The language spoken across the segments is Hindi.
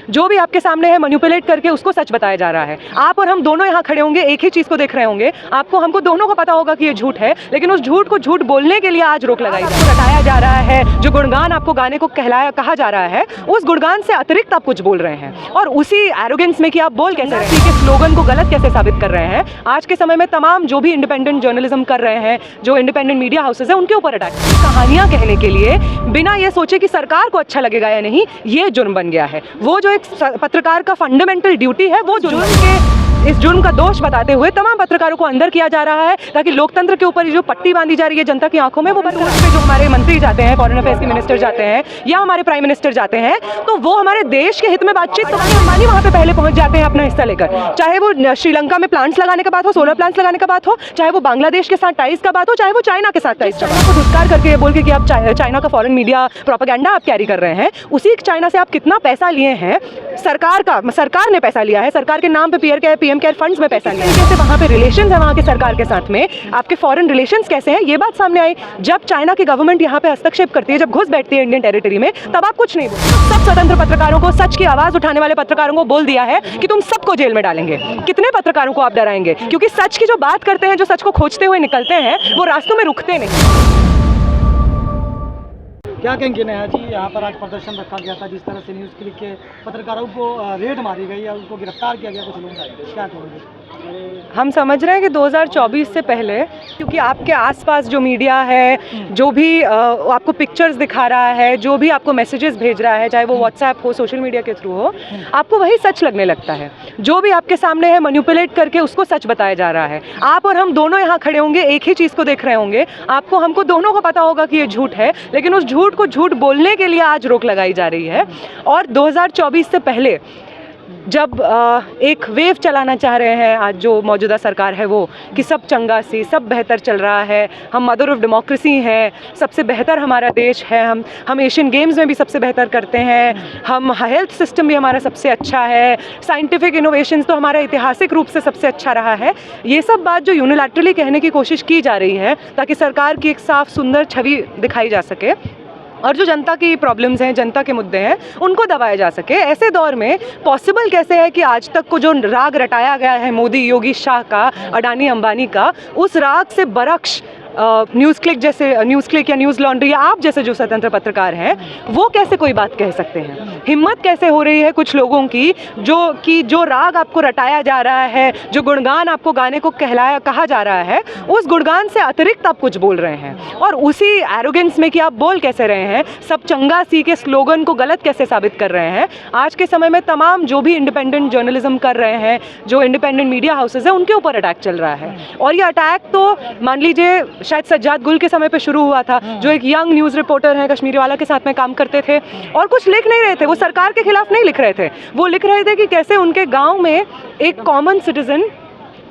जो भी आपके सामने है मैनिपुलेट करके उसको सच बताया जा रहा है। आप और हम दोनों यहाँ खड़े होंगे, एक ही चीज़ को देख रहे होंगे, आपको हमको दोनों को पता होगा कि ये झूठ है, लेकिन उस झूठ को झूठ बोलने के लिए आज रोक लगाई रटाया जा रहा है। जो गुणगान आपको गाने को कहा जा रहा है, उस गुणगान से अतिरिक्त आप कुछ बोल रहे हैं और उसी एरोगेंस में कि आप बोल कैसे रहे हैं, के स्लोगन को गलत कैसे साबित कर रहे हैं। आज के समय में तमाम जो भी इंडिपेंडेंट जर्नलिज्म कर रहे हैं, जो इंडिपेंडेंट मीडिया हाउसेज है, उनके ऊपर अटैक, कहानियां कहने के लिए बिना ये सोचे कि सरकार को अच्छा लगेगा या नहीं, ये जुर्म बन गया है। वो जो एक पत्रकार का फंडामेंटल ड्यूटी है, वो जुर्म के इस जुर्म का दोष बताते हुए तमाम पत्रकारों को अंदर किया जा रहा है ताकि लोकतंत्र के ऊपर जो पट्टी बांधी जा रही है जनता की आंखों में, वो पे जो हमारे मंत्री जाते हैं, फॉरेन अफेयर्स के मिनिस्टर जाते हैं या हमारे प्राइम मिनिस्टर जाते हैं, तो वो हमारे देश के हित में बातचीत, तो अंबानी वहाँ पे पहले पहुंच जाते हैं अपना हिस्सा लेकर। चाहे वो श्रीलंका में प्लांट्स लगाने का बात हो, सोलर प्लांट्स लगाने का बात हो, चाहे वो बांग्लादेश के साथ टाइज का बात हो, चाहे वो चाइना के साथ टाइज का बात हो, दुष्कार करके बोल के कि आप चाइना का फॉरेन मीडिया प्रोपेगेंडा आप कैरी कर रहे हैं। उसी चाइना से आप कितना पैसा लिए हैं, सरकार ने पैसा लिया है, सरकार के नाम पे पीएम केयर फंड्स में पैसा लिया है। कैसे वहाँ पे रिलेशंस है वहाँ के सरकार के साथ में, आपके फॉरेन रिलेशंस कैसे हैं, ये बात सामने आई। जब चाइना की गवर्नमेंट यहाँ पे हस्तक्षेप करती है, जब घुस बैठती है इंडियन टेरिटरी में, तब आप कुछ नहीं बोलते। सब स्वतंत्र पत्रकारों को, सच की आवाज उठाने वाले पत्रकारों को बोल दिया है कि तुम सबको जेल में डालेंगे। कितने पत्रकारों को आप डराएंगे? क्योंकि सच की जो बात करते हैं, जो सच को खोजते हुए निकलते हैं, वो रास्तों में रुकते नहीं। क्या कहेंगे नेहा जी, यहाँ पर आज प्रदर्शन रखा गया था, जिस तरह से न्यूज़ क्लिक के पत्रकारों को रेड मारी गई या उनको गिरफ्तार किया गया, कुछ लोग क्या कहेंगे? हम समझ रहे हैं कि 2024 से पहले, क्योंकि आपके आसपास जो मीडिया है, जो भी आपको पिक्चर्स दिखा रहा है, जो भी आपको मैसेजेस भेज रहा है, चाहे वो व्हाट्सएप हो, सोशल मीडिया के थ्रू हो, आपको वही सच लगने लगता है। जो भी आपके सामने है मैनिपुलेट करके उसको सच बताया जा रहा है। आप और हम दोनों यहाँ खड़े होंगे, एक ही चीज़ को देख रहे होंगे, आपको हमको दोनों को पता होगा कि ये झूठ है, लेकिन उस झूठ को झूठ बोलने के लिए आज रोक लगाई जा रही है। और 2024 से पहले जब एक वेव चलाना चाह रहे हैं आज जो मौजूदा सरकार है वो, कि सब चंगा सी, सब बेहतर चल रहा है, हम मदर ऑफ डेमोक्रेसी हैं, सबसे बेहतर हमारा देश है, हम एशियन गेम्स में भी सबसे बेहतर करते हैं, हम हेल्थ सिस्टम भी हमारा सबसे अच्छा है, साइंटिफिक इनोवेशंस तो हमारा ऐतिहासिक रूप से सबसे अच्छा रहा है। ये सब बात जो यूनिलैटरली कहने की कोशिश की जा रही है ताकि सरकार की एक साफ सुंदर छवि दिखाई जा सके और जो जनता की प्रॉब्लम्स हैं, जनता के मुद्दे हैं, उनको दबाया जा सके। ऐसे दौर में पॉसिबल कैसे है कि आज तक को जो राग रटाया गया है मोदी, योगी, शाह का, अडानी, अंबानी का, उस राग से बरक्श न्यूज़ क्लिक या न्यूज़ लॉन्ड्री या आप जैसे जो स्वतंत्र पत्रकार हैं, वो कैसे कोई बात कह सकते हैं? हिम्मत कैसे हो रही है कुछ लोगों की जो राग आपको रटाया जा रहा है, जो गुणगान आपको गाने को कहा जा रहा है, उस गुणगान से अतिरिक्त आप कुछ बोल रहे हैं और उसी एरोगेंस में कि आप बोल कैसे रहे हैं, सब चंगा सी के स्लोगन को गलत कैसे साबित कर रहे हैं। आज के समय में तमाम जो भी इंडिपेंडेंट जर्नलिज्म कर रहे हैं, जो इंडिपेंडेंट मीडिया हाउसेज है, उनके ऊपर अटैक चल रहा है। और ये अटैक तो मान लीजिए शायद सज्जाद गुल के समय पे शुरू हुआ था, जो एक यंग न्यूज़ रिपोर्टर हैं, कश्मीरी वाला के साथ में काम करते थे और कुछ लिख नहीं रहे थे, वो सरकार के खिलाफ नहीं लिख रहे थे, वो लिख रहे थे कि कैसे उनके गांव में एक कॉमन सिटीजन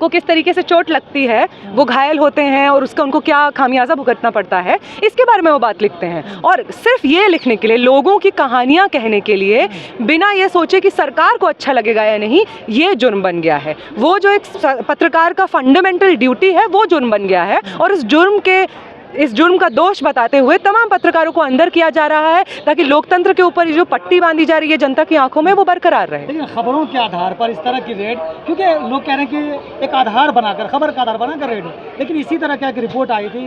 को किस तरीके से चोट लगती है, वो घायल होते हैं और उसका उनको क्या खामियाजा भुगतना पड़ता है, इसके बारे में वो बात लिखते हैं। और सिर्फ ये लिखने के लिए, लोगों की कहानियाँ कहने के लिए, बिना ये सोचे कि सरकार को अच्छा लगेगा या नहीं, ये जुर्म बन गया है। वो जो एक पत्रकार का फंडामेंटल ड्यूटी है, वो जुर्म बन गया है और इस जुर्म का दोष बताते हुए तमाम पत्रकारों को अंदर किया जा रहा है ताकि लोकतंत्र के ऊपर जो पट्टी बांधी जा रही है जनता की आंखों में, वो बरकरार रहे। लेकिन खबरों के आधार पर इस तरह की रेड, क्योंकि लोग कह रहे हैं कि एक आधार बनाकर, खबर का आधार बनाकर रेड, लेकिन इसी तरह की एक रिपोर्ट आई थी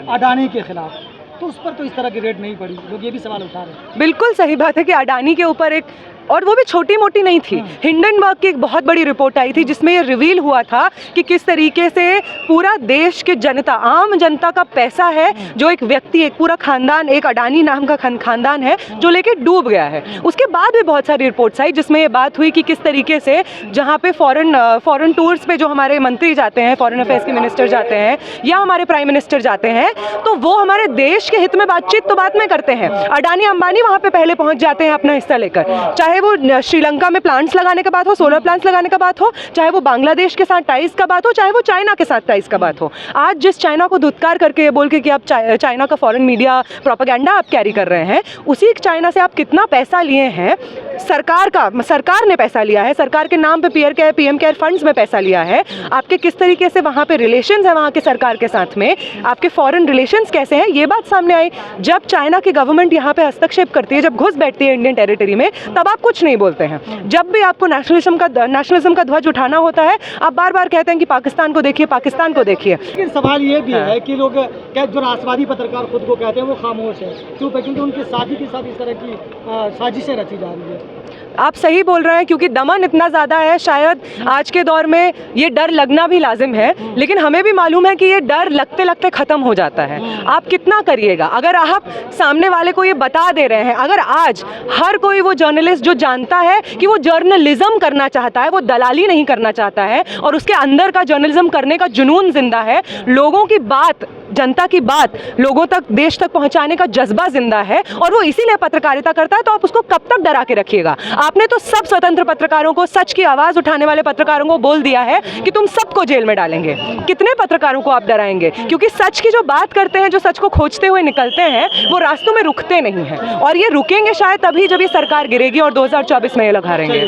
अडानी के खिलाफ, तो उस पर तो इस तरह की रेड नहीं पड़ी। लोग ये भी सवाल उठा रहे हैं। बिल्कुल सही बात है कि अडानी के ऊपर एक, और वो भी छोटी मोटी नहीं थी, हिंडनबर्ग की एक बहुत बड़ी रिपोर्ट आई थी जिसमें ये रिवील हुआ था कि किस तरीके से पूरा देश के जनता, आम जनता का पैसा है जो एक व्यक्ति, एक पूरा खानदान, एक अडानी नाम का खानदान है जो लेके डूब गया है। उसके बाद भी बहुत सारी रिपोर्ट्स आई जिसमें ये बात हुई कि किस तरीके से जहाँ पे फॉरेन टूर्स पे जो हमारे मंत्री जाते हैं, फॉरेन अफेयर्स के मिनिस्टर जाते हैं या हमारे प्राइम मिनिस्टर जाते हैं, तो वो हमारे देश के हित में बातचीत तो बाद में करते हैं। अडानी, अंबानी वहाँ पे पहले पहुँच जाते हैं अपना हिस्सा लेकर, चाहे वो श्रीलंका में प्लांट्स लगाने का बात हो, सोलर प्लांट्स लगाने का बात हो, चाहे वो बांग्लादेश के साथ टाइज का बात हो, चाहे वो चाइना के साथ टाइज का बात हो। आज जिस चाइना को धुतकार करके ये बोल के कि आप चाइना का फॉरेन मीडिया प्रोपेगेंडा आप कैरी कर रहे हैं, उसी चाइना से आप कितना पैसा लिए हैं, सरकार ने पैसा लिया है, सरकार के नाम पे पीएम केयर फंड्स में पैसा लिया है, आपके किस तरीके से वहाँ पे रिलेशंस है वहाँ के सरकार के साथ में, आपके फॉरेन रिलेशंस कैसे हैं, ये बात सामने आई। जब चाइना की गवर्नमेंट यहाँ पे हस्तक्षेप करती है, जब घुस बैठती है इंडियन टेरिटरी में, तब आप कुछ नहीं बोलते हैं। जब भी आपको नेशनलिज्म का ध्वज उठाना होता है, आप बार बार कहते हैं कि पाकिस्तान को देखिए, पाकिस्तान को देखिए। लेकिन सवाल ये भी है कि लोग क्या जो राष्ट्रवादी पत्रकार खुद को कहते हैं वो खामोश है, क्यों? क्योंकि उनके साथी के साथ इस तरह की साजिशें रची जा रही है। आप सही बोल रहे हैं, क्योंकि दमन इतना ज़्यादा है, शायद आज के दौर में ये डर लगना भी लाजिम है, लेकिन हमें भी मालूम है कि ये डर लगते लगते ख़त्म हो जाता है। आप कितना करिएगा? अगर आप सामने वाले को ये बता दे रहे हैं, अगर आज हर कोई वो जर्नलिस्ट जो जानता है कि वो जर्नलिज्म करना चाहता है, वो दलाली नहीं करना चाहता है, और उसके अंदर का जर्नलिज्म करने का जुनून जिंदा है, लोगों की बात, जनता की बात लोगों तक, देश तक पहुंचाने का जज्बा जिंदा है, और वो इसीलिए पत्रकारिता करता है, तो आप उसको कब तक डरा के रखिएगा? आपने तो सब स्वतंत्र पत्रकारों को, सच की आवाज उठाने वाले पत्रकारों को बोल दिया है कि तुम सबको जेल में डालेंगे। कितने पत्रकारों को आप डराएंगे? क्योंकि सच की जो बात करते हैं, जो सच को खोजते हुए निकलते हैं, वो रास्तों में रुकते नहीं हैं, और ये रुकेंगे शायद तभी जब ये सरकार गिरेगी और 2024 में ये लोग हारेंगे।